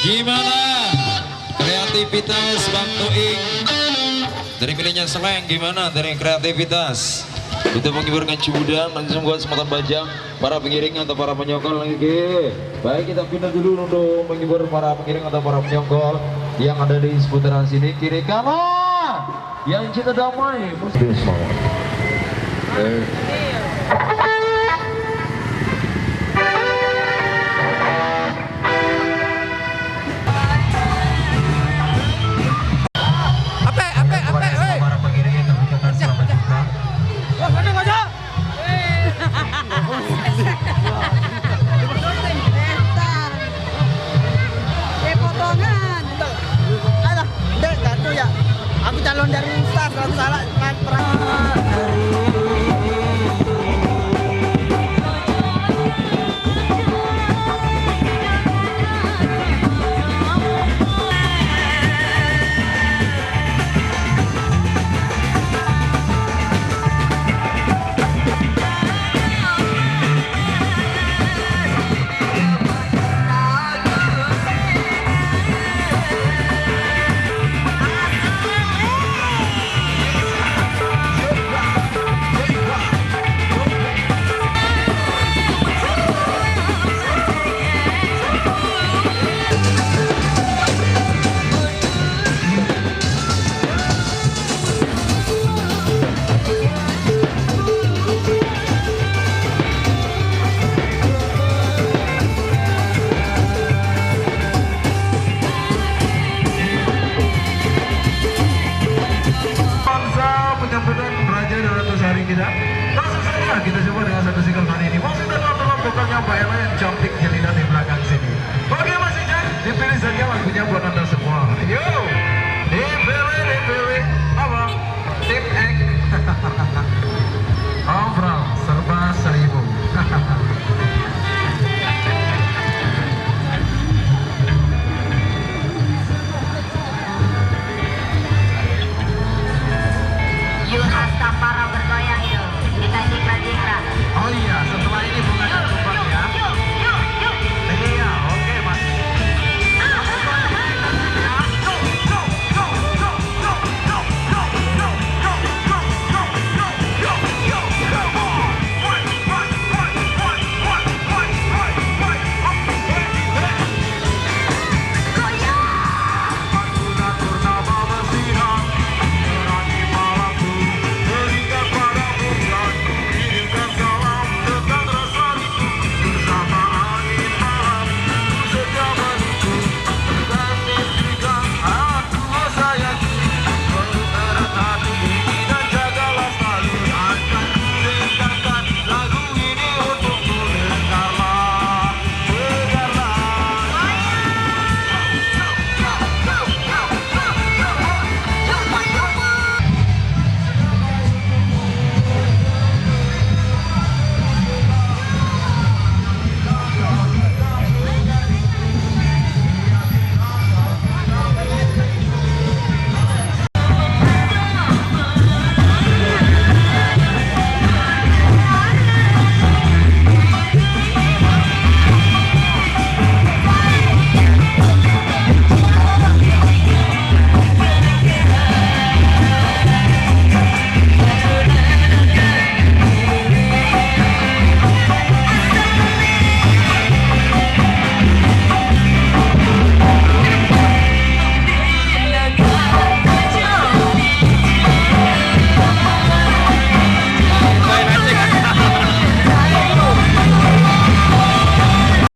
Gimana kreativitas Bang Toing dari milihnya Seleng, gimana dari kreativitas itu menghiburkan cubudan langsung buat sematan bajang para pengiring atau para penyokol lagi. Baik, kita pindah dulu untuk menghibur para pengiring atau para penyokol yang ada di seputaran sini. Kiri kanan yang cinta damai muslim semua. Aku calon dari Ustaz, kalau salah kita coba dengan satu single kali ini. Masuk dan teman vokalnya Mbak Ella yang cantik jelita di belakang sini. Oke Mas Ijan, dipilih saja lagunya buat anda semua. Yo, dipilih apa? Tim X.